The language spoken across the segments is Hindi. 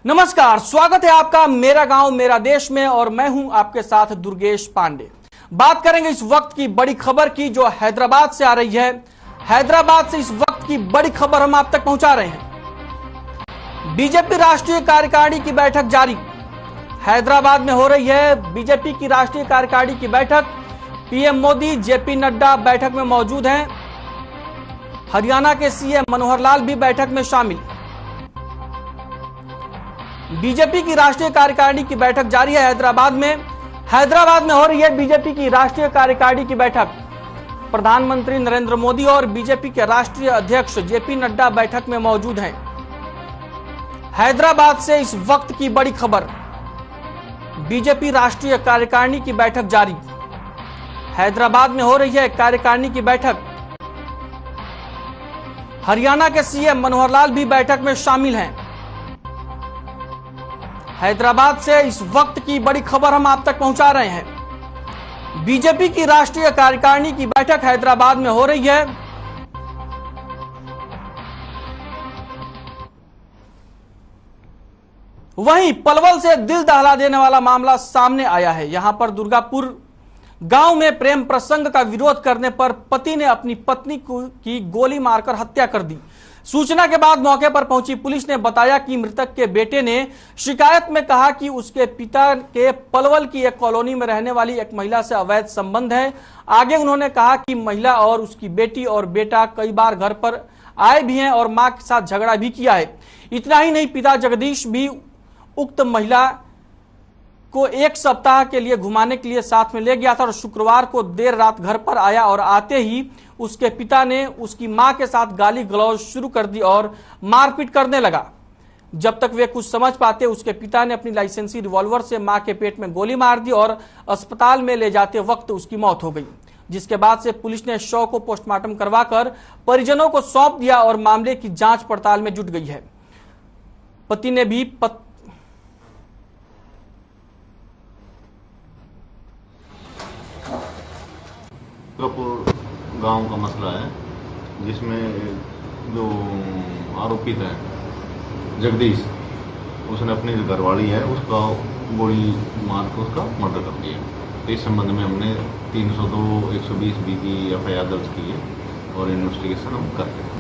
नमस्कार, स्वागत है आपका मेरा गांव मेरा देश में और मैं हूं आपके साथ दुर्गेश पांडे। बात करेंगे इस वक्त की बड़ी खबर की जो हैदराबाद से आ रही है। हैदराबाद से इस वक्त की बड़ी खबर हम आप तक पहुंचा रहे हैं। बीजेपी राष्ट्रीय कार्यकारिणी की बैठक जारी। हैदराबाद में हो रही है बीजेपी की राष्ट्रीय कार्यकारिणी की बैठक। पीएम मोदी, जेपी नड्डा बैठक में मौजूद हैं। हरियाणा के सीएम मनोहर लाल भी बैठक में शामिल। बीजेपी की राष्ट्रीय कार्यकारिणी की बैठक जारी है हैदराबाद में। हैदराबाद में हो रही है बीजेपी की राष्ट्रीय कार्यकारिणी की बैठक। प्रधानमंत्री नरेंद्र मोदी और बीजेपी के राष्ट्रीय अध्यक्ष जेपी नड्डा बैठक में मौजूद हैं। हैदराबाद से इस वक्त की बड़ी खबर, बीजेपी राष्ट्रीय कार्यकारिणी की बैठक जारी। हैदराबाद में हो रही है कार्यकारिणी की बैठक। हरियाणा के सीएम मनोहर लाल भी बैठक में शामिल हैं। हैदराबाद से इस वक्त की बड़ी खबर हम आप तक पहुंचा रहे हैं। बीजेपी की राष्ट्रीय कार्यकारिणी की बैठक हैदराबाद में हो रही है। वहीं पलवल से दिल दहला देने वाला मामला सामने आया है। यहां पर दुर्गापुर गांव में प्रेम प्रसंग का विरोध करने पर पति ने अपनी पत्नी की गोली मारकर हत्या कर दी। सूचना के बाद मौके पर पहुंची पुलिस ने बताया कि मृतक के बेटे ने शिकायत में कहा कि उसके पिता के पलवल की एक कॉलोनी में रहने वाली एक महिला से अवैध संबंध है। आगे उन्होंने कहा कि महिला और उसकी बेटी और बेटा कई बार घर पर आए भी हैं और मां के साथ झगड़ा भी किया है। इतना ही नहीं, पिता जगदीश भी उक्त महिला को एक सप्ताह के लिए घुमाने के लिए साथ में ले गया था और शुक्रवार को देर रात घर पर आया और आते ही उसके पिता ने उसकी मां के साथ गाली गलौज शुरू कर दी और मारपीट करने लगा। जब तक वे कुछ समझ पाते उसके पिता ने अपनी लाइसेंसी रिवॉल्वर से मां के पेट में गोली मार दी और अस्पताल में ले जाते वक्त उसकी मौत हो गई। जिसके बाद से पुलिस ने शव को पोस्टमार्टम करवाकर परिजनों को सौंप दिया और मामले की जांच पड़ताल में जुट गई है। पति ने भी दुर्गापुर गांव का मसला है जिसमें जो आरोपित है जगदीश, उसने अपनी जो घरवाली है उसका गोली मार कर उसका मर्डर कर दिया। इस संबंध में हमने 302 120 बी की एफआईआर दर्ज की है और इन्वेस्टिगेशन हम कर रहे हैं।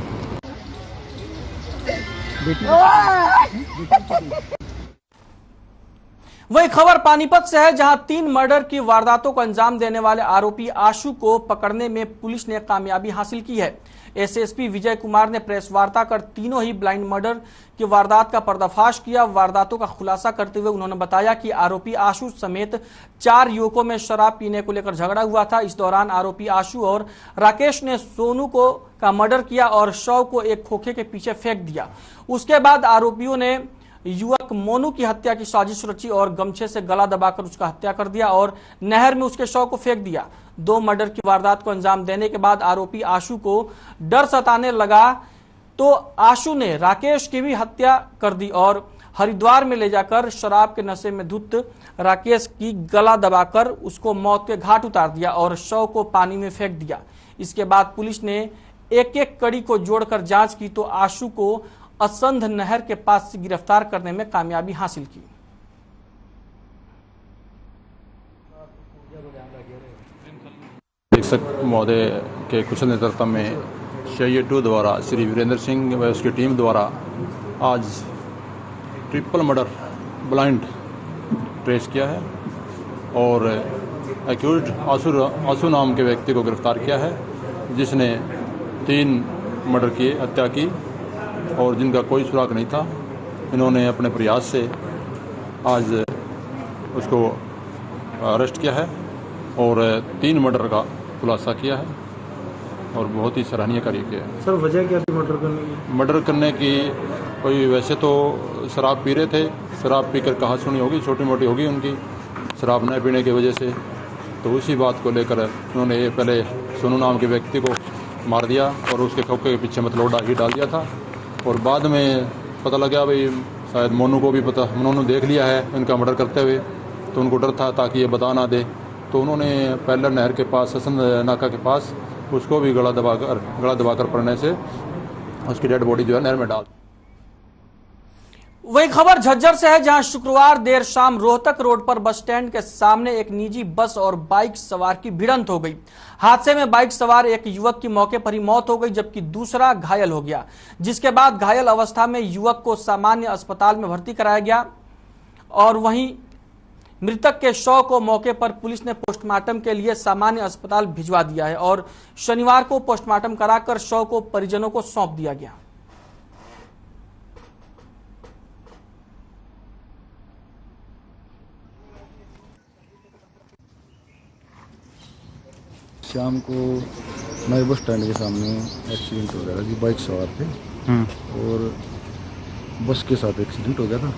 वही खबर पानीपत से है जहां 3 मर्डर की वारदातों को अंजाम देने वाले आरोपी आशु को पकड़ने में पुलिस ने कामयाबी हासिल की है। एसएसपी विजय कुमार ने प्रेस वार्ता कर तीनों ही ब्लाइंड मर्डर की वारदात का पर्दाफाश किया। वारदातों का खुलासा करते हुए उन्होंने बताया कि आरोपी आशु समेत 4 युवकों में शराब पीने को लेकर झगड़ा हुआ था। इस दौरान आरोपी आशु और राकेश ने सोनू का मर्डर किया और शव को एक खोखे के पीछे फेंक दिया। उसके बाद आरोपियों ने युवक मोनू की हत्या की साजिश रची और गमछे से गला दबाकर उसका हत्या कर दिया और नहर में उसके शव को फेंक दिया। 2 मर्डर की वारदात को अंजाम देने के बाद आरोपी आशु को डर सताने लगा तो आशु ने राकेश की भी हत्या कर दी और हरिद्वार में ले जाकर शराब के नशे में धुत राकेश की गला दबाकर उसको मौत के घाट उतार दिया और शव को पानी में फेंक दिया। इसके बाद पुलिस ने एक-एक कड़ी को जोड़कर जांच की तो आशु को असंध नहर के पास से गिरफ्तार करने में कामयाबी हासिल की। अधीक्षक महोदय के कुशल नेतृत्व में CIA 2 द्वारा श्री वीरेंद्र सिंह व उसकी टीम द्वारा आज ट्रिपल मर्डर ब्लाइंड ट्रेस किया है और एक्यूज्ड आशु नाम के व्यक्ति को गिरफ्तार किया है जिसने 3 मर्डर की हत्या की और जिनका कोई सुराग नहीं था। इन्होंने अपने प्रयास से आज उसको अरेस्ट किया है और 3 मर्डर का खुलासा किया है और बहुत ही सराहनीय कार्य किया है। सर, वजह क्या थी मर्डर करने की? मर्डर करने की कोई वैसे तो शराब पी रहे थे, शराब पीकर कहा सुनी होगी, छोटी मोटी होगी उनकी शराब न पीने की वजह से। तो उसी बात को लेकर उन्होंने पहले सोनू नाम के व्यक्ति को मार दिया और उसके खोखे के पीछे मतलब ही डाल दिया था और बाद में पता लगा भाई शायद मोनू को भी पता, उन्होंने देख लिया है इनका मर्डर करते हुए तो उनको डर था ताकि ये बता ना दे। तो उन्होंने पैलर नहर के पास, असंध नाका के पास उसको भी गला दबाकर पड़ने से उसकी डेड बॉडी जो है नहर में डाल। वही खबर झज्जर से है, जहां शुक्रवार देर शाम रोहतक रोड पर बस स्टैंड के सामने एक निजी बस और बाइक सवार की भिड़ंत हो गई। हादसे में बाइक सवार एक युवक की मौके पर ही मौत हो गई, जबकि दूसरा घायल हो गया, जिसके बाद घायल अवस्था में युवक को सामान्य अस्पताल में भर्ती कराया गया और वहीं मृतक के शव को मौके पर पुलिस ने पोस्टमार्टम के लिए सामान्य अस्पताल भिजवा दिया है और शनिवार को पोस्टमार्टम कराकर शव को परिजनों को सौंप दिया गया। शाम को नए बस स्टैंड के सामने एक्सीडेंट हो गया था कि बाइक सवार थे और बस के साथ एक्सीडेंट हो गया था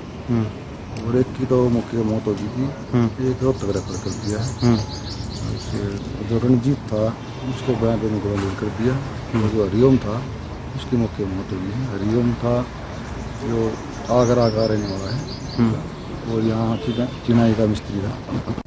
और एक की तो मौके पर मौत हो गई थी, एक रोहतक रेफर कर दिया है। जो रणजीत था उसको बयान देने को रेफर कर दिया और जो हरिओम था उसकी मौके पर मौत हो गई है। हरिओम था जो आगरा का रहने वाला है और यहाँ चिनाई का मिस्त्री था।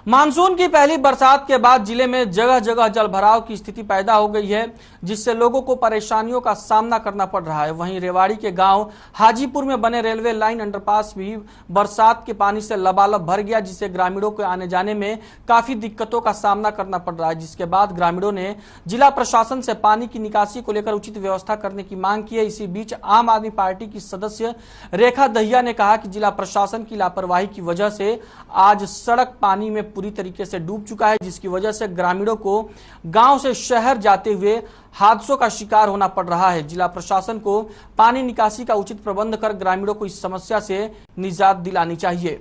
मानसून की पहली बरसात के बाद जिले में जगह जगह जलभराव की स्थिति पैदा हो गई है, जिससे लोगों को परेशानियों का सामना करना पड़ रहा है। वहीं रेवाड़ी के गांव हाजीपुर में बने रेलवे लाइन अंडरपास भी बरसात के पानी से लबालब भर गया, जिससे ग्रामीणों के आने जाने में काफी दिक्कतों का सामना करना पड़ रहा है। जिसके बाद ग्रामीणों ने जिला प्रशासन से पानी की निकासी को लेकर उचित व्यवस्था करने की मांग की है। इसी बीच आम आदमी पार्टी की सदस्य रेखा दहिया ने कहा कि जिला प्रशासन की लापरवाही की वजह से आज सड़क पानी में पूरी तरीके से डूब चुका है, जिसकी वजह से ग्रामीणों को गांव से शहर जाते हुए हादसों का शिकार होना पड़ रहा है। जिला प्रशासन को पानी निकासी का उचित प्रबंध कर ग्रामीणों को इस समस्या से निजात दिलानी चाहिए।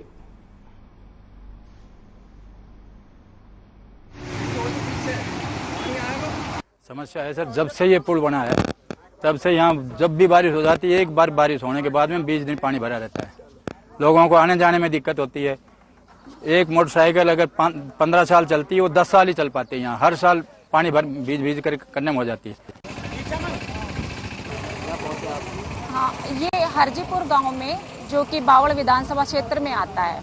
समस्या है सर, जब से ये पुल बना है तब से यहाँ जब भी बारिश हो जाती है, एक बार बारिश होने के बाद में 20 दिन पानी भरा रहता है। लोगों को आने जाने में दिक्कत होती है। एक मोटरसाइकिल अगर 15 साल चलती है वो 10 साल ही चल पाती है। यहाँ हर साल पानी भर भीज कर करने में हो जाती है। हाँ, ये हरजीपुर गांव में जो कि बावड़ विधानसभा क्षेत्र में आता है,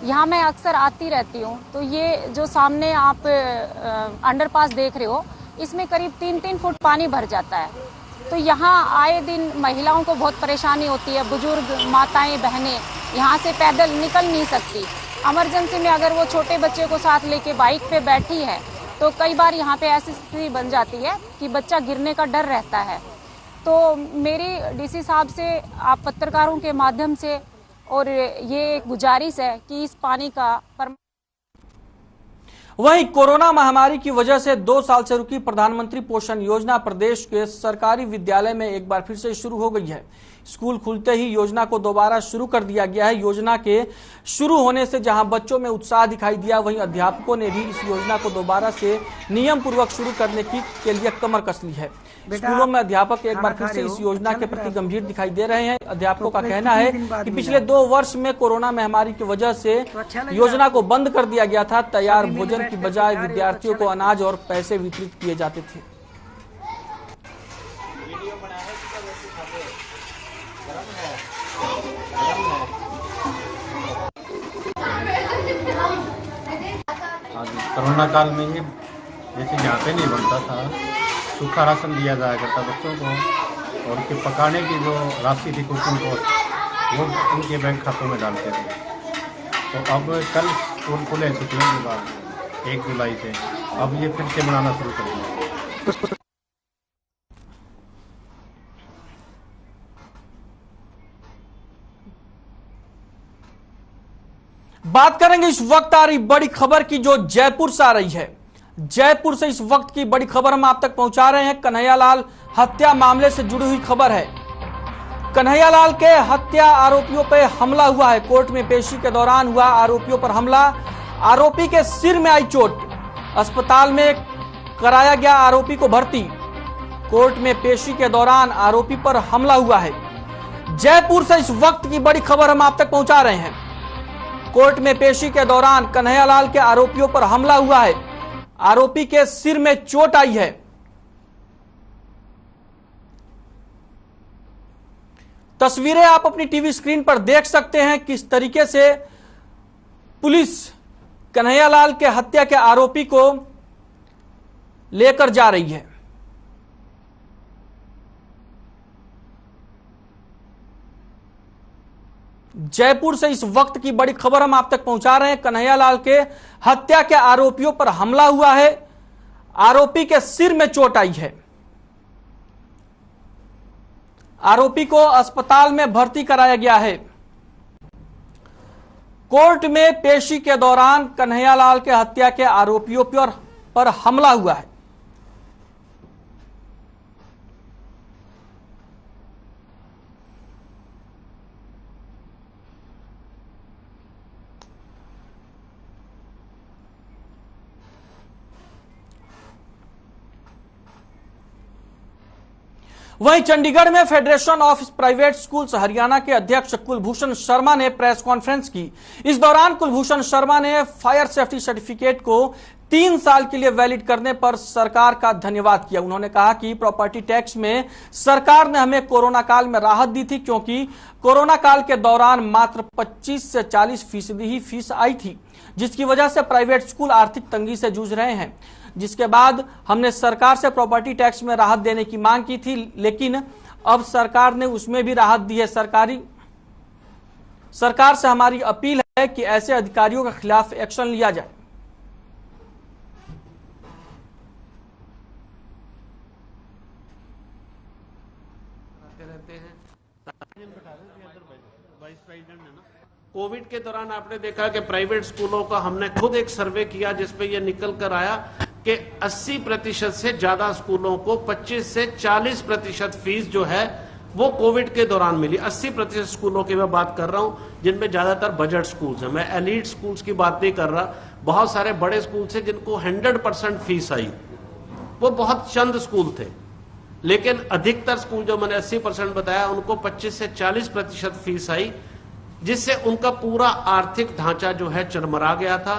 यहाँ मैं अक्सर आती रहती हूँ। तो ये जो सामने आप अंडरपास देख रहे हो, इसमें करीब 3-3 फुट पानी भर जाता है। तो यहाँ आए दिन महिलाओं को बहुत परेशानी होती है। बुजुर्ग माताएं बहनें यहाँ से पैदल निकल नहीं सकती। इमरजेंसी में अगर वो छोटे बच्चे को साथ लेके बाइक पे बैठी है तो कई बार यहाँ पे ऐसी स्थिति बन जाती है कि बच्चा गिरने का डर रहता है। तो मेरी डीसी साहब से, आप पत्रकारों के माध्यम से और ये गुजारिश है कि इस पानी का वहीं कोरोना महामारी की वजह से 2 साल से रुकी प्रधानमंत्री पोषण योजना प्रदेश के सरकारी विद्यालय में एक बार फिर से शुरू हो गई है। स्कूल खुलते ही योजना को दोबारा शुरू कर दिया गया है। योजना के शुरू होने से जहां बच्चों में उत्साह दिखाई दिया, वहीं अध्यापकों ने भी इस योजना को दोबारा से नियम पूर्वक शुरू करने के लिए कमर कस ली है। स्कूलों में अध्यापक एक बार फिर से इस योजना के प्रति गंभीर दिखाई दे रहे हैं। अध्यापकों का कहना है कि पिछले 2 वर्ष में कोरोना महामारी की वजह से योजना को बंद कर दिया गया था। तैयार भोजन की बजाय विद्यार्थियों को अनाज और पैसे वितरित किए जाते थे। कोरोना काल में ही जैसे यहाँ पे नहीं बनता था, सूखा राशन दिया जाया करता बच्चों को, और उसके पकाने की जो राशि थी कुछ उनको वो उनके बैंक खातों में डालते थे। तो अब कल स्कूल खुले छुट्टियों के बाद 1 जुलाई से अब ये फिर से बनाना शुरू कर दिया। बात करेंगे इस वक्त आ रही बड़ी खबर की, जो जयपुर से आ रही है। जयपुर से इस वक्त की बड़ी खबर हम आप तक पहुंचा रहे हैं। कन्हैयालाल हत्या मामले से जुड़ी हुई खबर है। कन्हैयालाल के हत्या आरोपियों पर हमला हुआ है। कोर्ट में पेशी के दौरान हुआ आरोपियों पर हमला। आरोपी के सिर में आई चोट। अस्पताल में कराया गया आरोपी को भर्ती। कोर्ट में पेशी के दौरान आरोपी पर हमला हुआ है। जयपुर से इस वक्त की बड़ी खबर हम आप तक पहुंचा रहे हैं। कोर्ट में पेशी के दौरान कन्हैयालाल के आरोपियों पर हमला हुआ है। आरोपी के सिर में चोट आई है। तस्वीरें आप अपनी टीवी स्क्रीन पर देख सकते हैं किस तरीके से पुलिस कन्हैयालाल के हत्या के आरोपी को लेकर जा रही है। जयपुर से इस वक्त की बड़ी खबर हम आप तक पहुंचा रहे हैं। कन्हैयालाल के हत्या के आरोपियों पर हमला हुआ है। आरोपी के सिर में चोट आई है। आरोपी को अस्पताल में भर्ती कराया गया है। कोर्ट में पेशी के दौरान कन्हैयालाल के हत्या के आरोपियों पर हमला हुआ है। वहीं चंडीगढ़ में federation of private schools Haryana के अध्यक्ष कुलभूषण शर्मा ने प्रेस कॉन्फ्रेंस की। इस दौरान कुलभूषण शर्मा ने फायर सेफ्टी सर्टिफिकेट को 3 साल के लिए वैलिड करने पर सरकार का धन्यवाद किया। उन्होंने कहा कि प्रॉपर्टी टैक्स में सरकार ने हमें कोरोना काल में राहत दी थी, क्योंकि कोरोना काल के दौरान मात्र 25 से 40% ही फीस आई थी, जिसकी वजह से प्राइवेट स्कूल आर्थिक तंगी से जूझ रहे हैं। जिसके बाद हमने सरकार से प्रॉपर्टी टैक्स में राहत देने की मांग की थी, लेकिन अब सरकार ने उसमें भी राहत दी है। सरकार से हमारी अपील है कि ऐसे अधिकारियों के खिलाफ एक्शन लिया जाए। कोविड के दौरान आपने देखा कि प्राइवेट स्कूलों का हमने खुद एक सर्वे किया जिसपे यह निकल कर आया कि 80% से ज्यादा स्कूलों को 25 से 40% फीस जो है वो कोविड के दौरान मिली। 80% स्कूलों की मैं बात कर रहा हूं जिनमें ज्यादातर बजट स्कूल्स हैं। मैं एलीट स्कूल्स की बात नहीं कर रहा। बहुत सारे बड़े स्कूल थे जिनको 100% फीस आई, वो बहुत चंद स्कूल थे। लेकिन अधिकतर स्कूल जो मैंने 80% बताया उनको 25 से 40% फीस आई, जिससे उनका पूरा आर्थिक ढांचा जो है चरमरा गया था।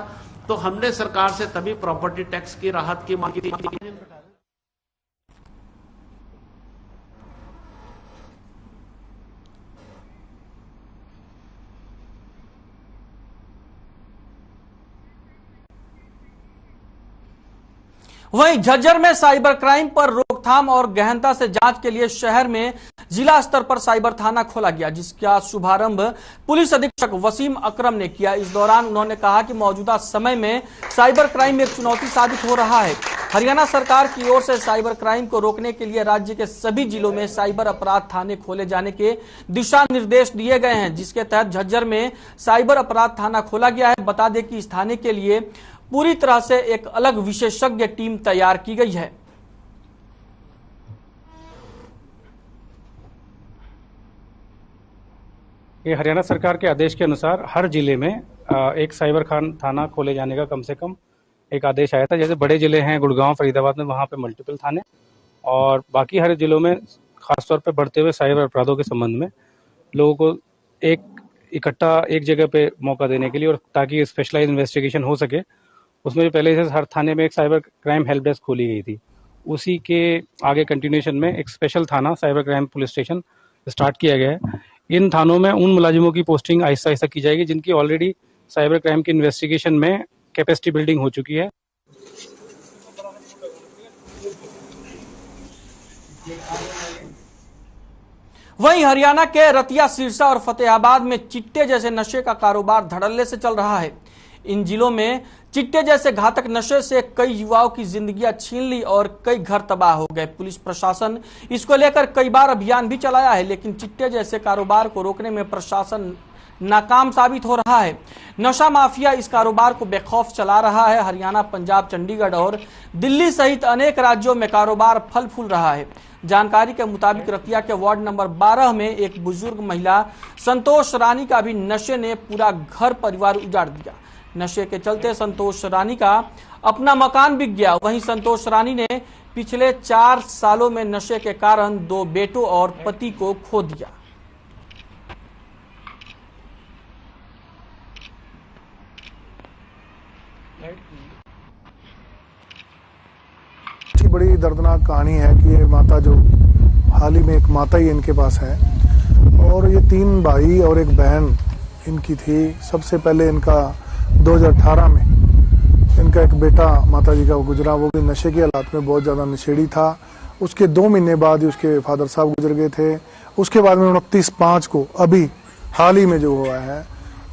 तो हमने सरकार से तभी प्रॉपर्टी टैक्स की राहत की मांग की थी। वहीं झज्जर में साइबर क्राइम पर रोकथाम और गहनता से जांच के लिए शहर में जिला स्तर पर साइबर थाना खोला गया, जिसका शुभारंभ पुलिस अधीक्षक वसीम अकरम ने किया। इस दौरान उन्होंने कहा कि मौजूदा समय में साइबर क्राइम एक चुनौती साबित हो रहा है। हरियाणा सरकार की ओर से साइबर क्राइम को रोकने के लिए राज्य के सभी जिलों में साइबर अपराध थाने खोले जाने के दिशा निर्देश दिए गए हैं, जिसके तहत झज्जर में साइबर अपराध थाना खोला गया है। बता दें कि इस थाने के लिए पूरी तरह से एक अलग विशेषज्ञ टीम तैयार की गई है। ये हरियाणा सरकार के आदेश के अनुसार हर जिले में एक साइबर थाना खोले जाने का कम से कम एक आदेश आया था। जैसे बड़े जिले हैं गुड़गांव, फरीदाबाद में, वहां पे मल्टीपल थाने, और बाकी हर जिलों में खासतौर पे बढ़ते हुए साइबर अपराधों के संबंध में लोगों को एक इकट्ठा एक जगह पे मौका देने के लिए, और ताकि स्पेशलाइज इन्वेस्टिगेशन हो सके, उसमें जो पहले से हर थाने में एक साइबर क्राइम हेल्प डेस्क खोली गई थी, उसी के आगे कंटिन्यूएशन में एक स्पेशल थाना cyber crime police station start किया गया है। इन थानों में उन मुलाजिमों की पोस्टिंग आहिस्ता आहिस्ता की जाएगी जिनकी ऑलरेडी साइबर क्राइम की इन्वेस्टिगेशन में कैपेसिटी बिल्डिंग हो चुकी है। वहीं हरियाणा के रतिया, सिरसा और फतेहाबाद में चिट्टे जैसे नशे का कारोबार धड़ल्ले से चल रहा है। इन जिलों में चिट्टे जैसे घातक नशे से कई युवाओं की जिंदगियां छीन ली और कई घर तबाह हो गए। पुलिस प्रशासन इसको लेकर कई बार अभियान भी चलाया है, लेकिन चिट्टे जैसे कारोबार को रोकने में प्रशासन नाकाम साबित हो रहा है। नशा माफिया इस कारोबार को बेखौफ चला रहा है। हरियाणा, पंजाब, चंडीगढ़ और दिल्ली सहित अनेक राज्यों में कारोबार फल फूल रहा है। जानकारी के मुताबिक रतिया के वार्ड नंबर 12 में एक बुजुर्ग महिला संतोष रानी का भी नशे ने पूरा घर परिवार उजाड़ दिया। नशे के चलते संतोष रानी का अपना मकान बिक गया। वहीं संतोष रानी ने पिछले 4 सालों में नशे के कारण 2 बेटों और पति को खो दिया। बड़ी दर्दनाक कहानी है कि ये माता, जो हाल ही में एक माता ही इनके पास है, और ये 3 भाई और एक बहन इनकी थी। सबसे पहले इनका 2018 में इनका एक बेटा माता जी का गुजरा, वो भी नशे की हालात में बहुत ज्यादा नशेड़ी था। उसके 2 महीने बाद ही उसके फादर साहब गुजर गए थे। उसके बाद में 29/5 को अभी हाल ही में जो हुआ है,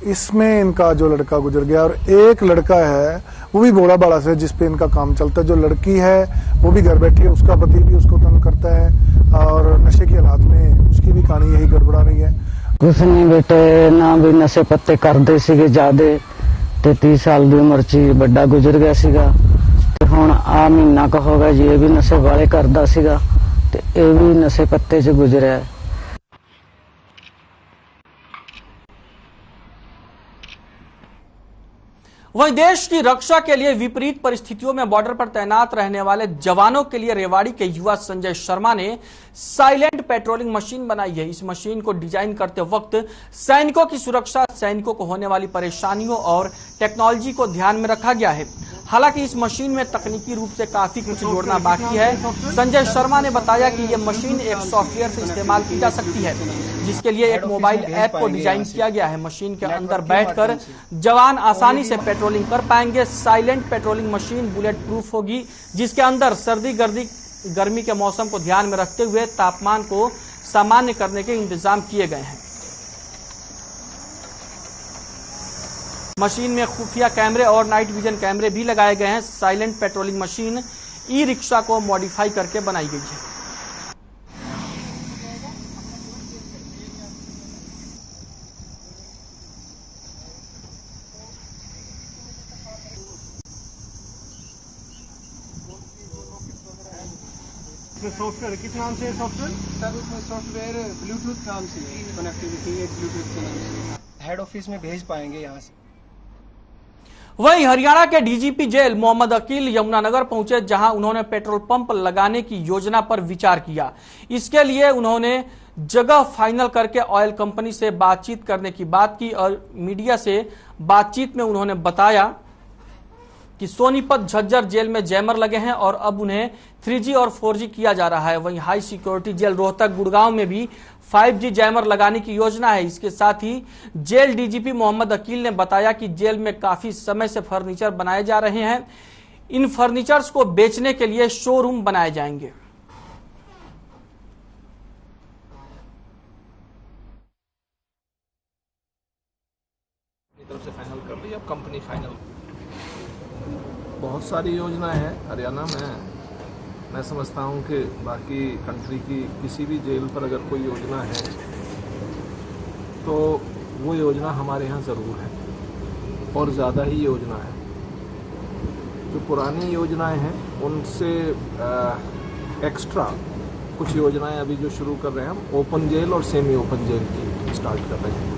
इसमें इनका जो लड़का गुजर गया और एक लड़का है वो भी बोड़ा बाड़ा से जिसपे इनका काम चलता है। जो लड़की है वो भी घर बैठी है, उसका पति भी उसको तंग करता है और नशे की हालात में उसकी भी कहानी यही गड़बड़ा रही है। कुछ नहीं बेटे, ना भी नशे पत्ते करते सीगे ज्यादा, 33 साल की उम्र ची बड़ा गुजर गया सीगा ते हुण आ महीना का हो गया जी ये भी नशे वाले करदा सीगा ते ये भी नशे पत्ते च गुजरिया है। वहीं देश की रक्षा के लिए विपरीत परिस्थितियों में बॉर्डर पर तैनात रहने वाले जवानों के लिए रेवाड़ी के युवा संजय शर्मा ने साइलेंट पेट्रोलिंग मशीन बनाई है। इस मशीन को डिजाइन करते वक्त सैनिकों की सुरक्षा, सैनिकों को होने वाली परेशानियों और टेक्नोलॉजी को ध्यान में रखा गया है। हालांकि इस मशीन में तकनीकी रूप से काफी कुछ जोड़ना बाकी है। संजय शर्मा ने बताया कि यह मशीन एक सॉफ्टवेयर से इस्तेमाल की जा सकती है, जिसके लिए एक मोबाइल ऐप को डिजाइन किया गया है। मशीन के अंदर बैठकर जवान आसानी से पेट्रोलिंग कर पाएंगे। Silent patrolling machine bullet proof होगी, जिसके अंदर सर्दी गर्मी के मौसम को ध्यान में रखते हुए तापमान को सामान्य करने के इंतजाम किए गए हैं। मशीन में खुफिया कैमरे और नाइट विजन कैमरे भी लगाए गए हैं। Silent patrolling machine e rickshaw को मॉडिफाई करके बनाई गई है। सॉफ्टवेयर किस नाम से है सॉफ्टवेयर? सर उसमें सॉफ्टवेयर ब्लूटूथ नाम से है, कनेक्टिविटी एक ब्लूटूथ के नाम से हेड ऑफिस में भेज पाएंगे यहाँ से। वहीं हरियाणा के डीजीपी जेल मोहम्मद अकील यमुनानगर पहुंचे, जहां उन्होंने पेट्रोल पंप लगाने की योजना पर विचार किया। इसके लिए उन्होंने जगह फाइनल करके ऑयल कंपनी से बातचीत करने की बात की और मीडिया से बातचीत में उन्होंने बताया कि सोनीपत झज्जर जेल में जैमर लगे हैं और अब उन्हें 3G और 4G किया जा रहा है। वहीं high security jail Rohtak Gurgaon में भी 5G जैमर लगाने की योजना है। इसके साथ ही जेल डीजीपी मोहम्मद अकील ने बताया कि जेल में काफी समय से फर्नीचर बनाए जा रहे हैं। इन फर्नीचर्स को बेचने के लिए शोरूम बनाए जाएंगे। तरफ से फाइनल कर दी, अब कंपनी फाइनल। बहुत सारी योजनाएं हैं हरियाणा में। मैं समझता हूं कि बाकी कंट्री की किसी भी जेल पर अगर कोई योजना है तो वो योजना हमारे यहाँ ज़रूर है और ज़्यादा ही योजना है। जो पुरानी योजनाएं हैं उनसे एक्स्ट्रा कुछ योजनाएं अभी जो शुरू कर रहे हैं हम, ओपन जेल और सेमी ओपन जेल की स्टार्ट कर रहे हैं।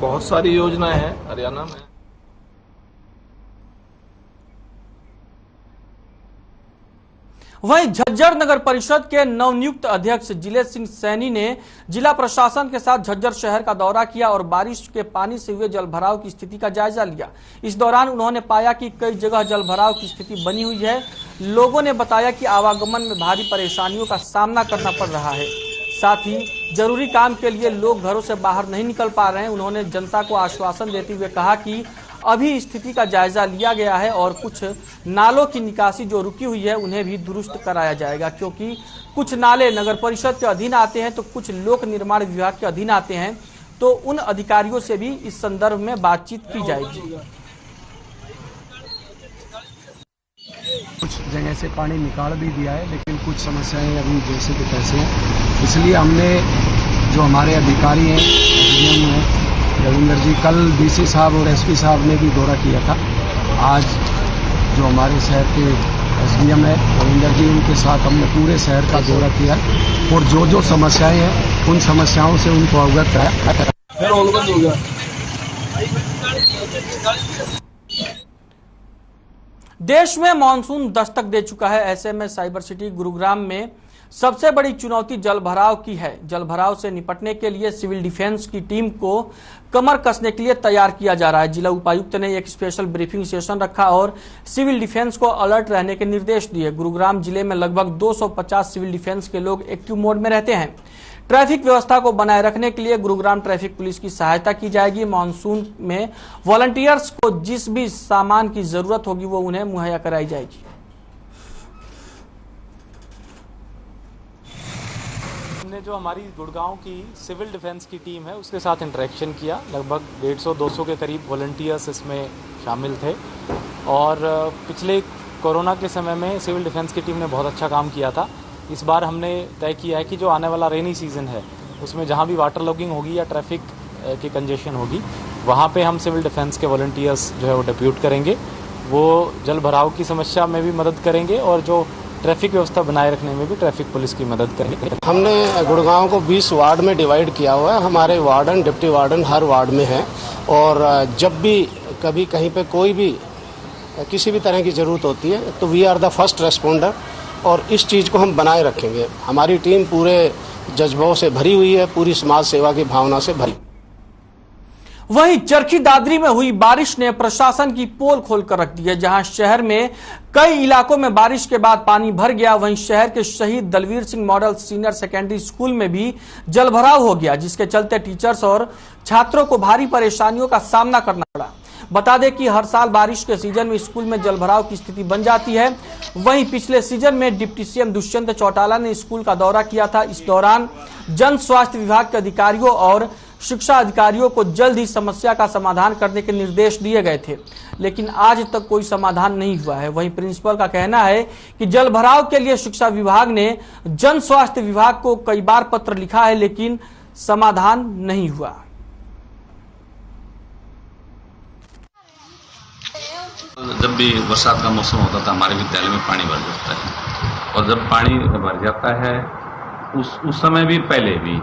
बहुत सारी योजनाएं हैं हरियाणा में। वहीं झज्जर नगर परिषद के नवनियुक्त अध्यक्ष जिलेश सिंह सैनी ने जिला प्रशासन के साथ झज्जर शहर का दौरा किया और बारिश के पानी से हुए जलभराव की स्थिति का जायजा लिया। इस दौरान उन्होंने पाया कि कई जगह जलभराव की स्थिति बनी हुई है। लोगों ने बताया कि आवागमन में भारी परेशानियों का सामना करना पड़ रहा है। साथ ही जरूरी काम के लिए लोग घरों से बाहर नहीं निकल पा रहे हैं। उन्होंने जनता को आश्वासन देते हुए कहा कि अभी स्थिति का जायजा लिया गया है और कुछ नालों की निकासी जो रुकी हुई है उन्हें भी दुरुस्त कराया जाएगा, क्योंकि कुछ नाले नगर परिषद के अधीन आते हैं तो कुछ लोक निर्माण विभाग के अधीन आते हैं, तो उन अधिकारियों से भी इस संदर्भ में बातचीत की जाएगी। कुछ जगह से पानी निकाल भी दिया है, लेकिन कुछ समस्याएं अभी जैसे कि तैसे हैं। इसलिए हमने जो हमारे अधिकारी हैं, एसडीएम हैं रविंदर जी, कल डीसी साहब और एसपी साहब ने भी दौरा किया था। आज जो हमारे शहर के एसडीएम है रविंदर जी, उनके साथ हमने पूरे शहर का दौरा किया और जो जो समस्याएं हैं उन समस्याओं से उनको अवगत कराया। देश में मानसून दस्तक दे चुका है। ऐसे में साइबर सिटी गुरुग्राम में सबसे बड़ी चुनौती जलभराव की है। जलभराव से निपटने के लिए सिविल डिफेंस की टीम को कमर कसने के लिए तैयार किया जा रहा है। जिला उपायुक्त ने एक स्पेशल ब्रीफिंग सेशन रखा और सिविल डिफेंस को अलर्ट रहने के निर्देश दिए। गुरुग्राम जिले में लगभग 250 सिविल डिफेंस के लोग एक्टिव मोड में रहते हैं। ट्रैफिक व्यवस्था को बनाए रखने के लिए गुरुग्राम ट्रैफिक पुलिस की सहायता की जाएगी। मानसून में वॉलंटियर्स को जिस भी सामान की जरूरत होगी वो उन्हें मुहैया कराई जाएगी। हमने जो हमारी गुड़गांव की सिविल डिफेंस की टीम है उसके साथ इंटरेक्शन किया। लगभग 150-200 के करीब वॉलंटियर्स इसमें शामिल थे और पिछले कोरोना के समय में सिविल डिफेंस की टीम ने बहुत अच्छा काम किया था। इस बार हमने तय किया है कि जो आने वाला रेनी सीज़न है उसमें जहाँ भी वाटर लॉगिंग होगी या ट्रैफिक की कंजेशन होगी वहाँ पे हम सिविल डिफेंस के वॉलंटियर्स जो है वो डिप्यूट करेंगे। वो जल भराव की समस्या में भी मदद करेंगे और जो ट्रैफिक व्यवस्था बनाए रखने में भी ट्रैफिक पुलिस की मदद करेंगे। हमने गुड़गांव को 20 वार्ड में डिवाइड किया हुआ है। हमारे वार्डन, डिप्टी वार्डन हर वार्ड में हैं और जब भी कभी कहीं पे कोई भी किसी भी तरह की ज़रूरत होती है तो we are the first responder और इस चीज़ को हम बनाए रखेंगे। हमारी टीम पूरे जज्बों से भरी हुई है, पूरी समाज सेवा की भावना से भरी। वहीं चरखी दादरी में हुई बारिश ने प्रशासन की पोल खोलकर रख दी है। जहां शहर में कई इलाकों में बारिश के बाद पानी भर गया, वहीं शहर के शहीद Dalveer Singh model senior secondary school में भी जलभराव हो गया, जिसके चलते टीचर्स और छात्रों को भारी परेशानियों का सामना करना पड़ा। बता दें कि हर साल बारिश के सीजन में स्कूल में जलभराव की स्थिति बन जाती है। वहीं पिछले सीजन में डिप्टी सीएम दुष्यंत चौटाला ने स्कूल का दौरा किया था। इस दौरान जन स्वास्थ्य विभाग के अधिकारियों और शिक्षा अधिकारियों को जल्द ही समस्या का समाधान करने के निर्देश दिए गए थे, लेकिन आज तक कोई समाधान नहीं हुआ है। वहीं प्रिंसिपल का कहना है कि जल भराव के लिए शिक्षा विभाग ने जन स्वास्थ्य विभाग को कई बार पत्र लिखा है, लेकिन समाधान नहीं हुआ। जब भी बरसात का मौसम होता था हमारे विद्यालय में पानी भर जाता है और जब पानी भर जाता है उस समय भी पहले भी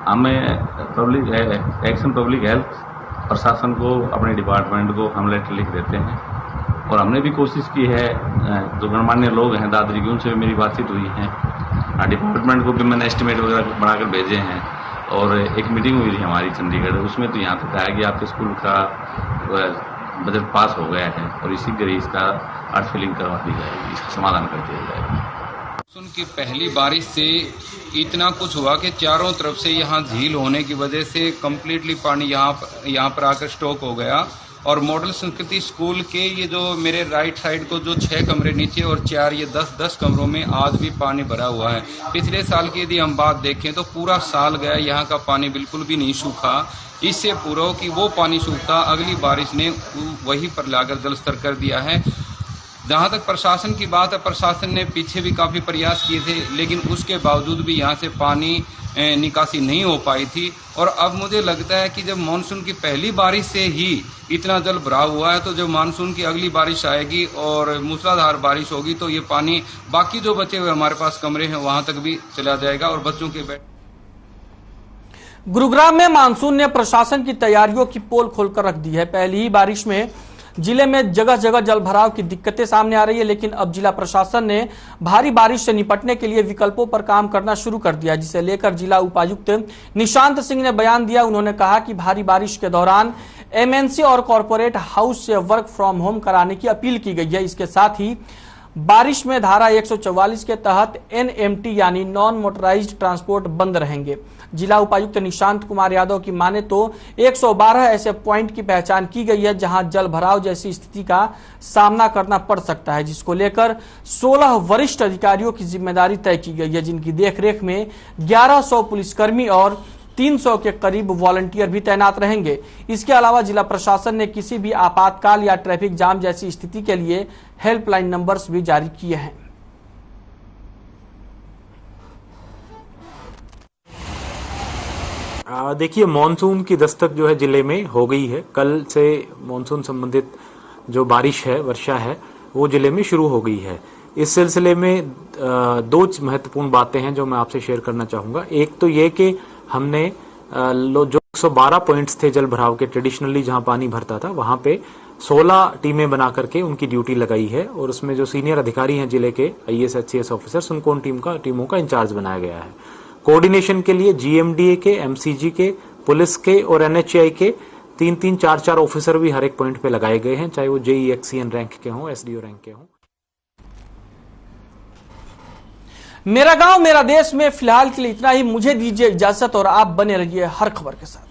हमें पब्लिक हेल्थ प्रशासन को, अपने डिपार्टमेंट को हम लेटर लिख देते हैं और हमने भी कोशिश की है। जो गणमान्य लोग हैं दादरी के, उनसे भी मेरी बातचीत हुई है। डिपार्टमेंट को भी मैंने एस्टिमेट वगैरह बनाकर भेजे हैं और एक मीटिंग हुई थी हमारी चंडीगढ़, उसमें तो यहाँ तक कहा कि आपके स्कूल का बजट पास हो गया है और इसी के इसका अर्थ फिलिंग करवा दी जाएगी, इसका समाधान कर दिया जाएगा। उनकी पहली बारिश से इतना कुछ हुआ कि चारों तरफ से यहाँ झील होने की वजह से कम्प्लीटली पानी यहाँ पर आकर स्टॉक हो गया और मॉडल संस्कृति स्कूल के ये जो मेरे राइट साइड को जो 6 कमरे नीचे और 4 ये 10 कमरों में आज भी पानी भरा हुआ है। पिछले साल की यदि हम बात देखें तो पूरा साल गया, यहाँ का पानी बिल्कुल भी नहीं सूखा। इससे पूरा हो कि वो पानी सूखता, अगली बारिश ने वहीं पर लाकर जलस्तर कर दिया है। जहाँ तक प्रशासन की बात है, प्रशासन ने पीछे भी काफ़ी प्रयास किए थे, लेकिन उसके बावजूद भी यहाँ से पानी निकासी नहीं हो पाई थी। और अब मुझे लगता है कि जब मानसून की पहली बारिश से ही इतना जल भराव हुआ है, तो जब मानसून की अगली बारिश आएगी और मूसलाधार बारिश होगी तो ये पानी बाकी जो बचे हुए हमारे पास कमरे हैं वहाँ तक भी चला जाएगा और बच्चों के गुरुग्राम में मानसून ने प्रशासन की तैयारियों की पोल खोलकर रख दी है। पहली ही बारिश में जिले में जगह जगह जलभराव की दिक्कतें सामने आ रही है, लेकिन अब जिला प्रशासन ने भारी बारिश से निपटने के लिए विकल्पों पर काम करना शुरू कर दिया, जिसे लेकर जिला उपायुक्त निशांत सिंह ने बयान दिया। उन्होंने कहा कि भारी बारिश के दौरान एमएनसी और कॉरपोरेट हाउस से वर्क फ्रॉम होम कराने की अपील की गई है। इसके साथ ही बारिश में धारा 144 के तहत एनएमटी यानी नॉन मोटराइज्ड ट्रांसपोर्ट बंद रहेंगे। जिला उपायुक्त निशांत कुमार यादव की माने तो 112 ऐसे पॉइंट की पहचान की गई है जहां जल भराव जैसी स्थिति का सामना करना पड़ सकता है, जिसको लेकर 16 वरिष्ठ अधिकारियों की जिम्मेदारी तय की गई है, जिनकी देखरेख में 1100 पुलिसकर्मी और 300 के करीब वॉलंटियर भी तैनात रहेंगे। इसके अलावा जिला प्रशासन ने किसी भी आपातकाल या ट्रैफिक जाम जैसी स्थिति के लिए हेल्पलाइन नंबर्स भी जारी किए हैं। देखिए, मानसून की दस्तक जो है जिले में हो गई है। कल से मानसून संबंधित जो बारिश है, वर्षा है, वो जिले में शुरू हो गई है। इस सिलसिले में 2 महत्वपूर्ण बातें हैं जो मैं आपसे शेयर करना चाहूंगा। एक तो ये कि हमने जो 112 पॉइंट्स थे जल भराव के, ट्रेडिशनली जहां पानी भरता था, वहां पे 16 टीमें बना करके उनकी ड्यूटी लगाई है और उसमें जो सीनियर अधिकारी हैं जिले के IAS HCS ऑफिसर्स, उनको उन टीमों का इंचार्ज बनाया गया है। कोऑर्डिनेशन के लिए GMDA के, MCG के, पुलिस के और NHI के 3-3, 4-4 ऑफिसर भी हर एक पॉइंट पे लगाए गए हैं, चाहे वो JEXCN रैंक के हों, SDO रैंक के हों। मेरा गांव मेरा देश में फिलहाल के लिए इतना ही। मुझे दीजिए इजाजत और आप बने रहिए हर खबर के साथ।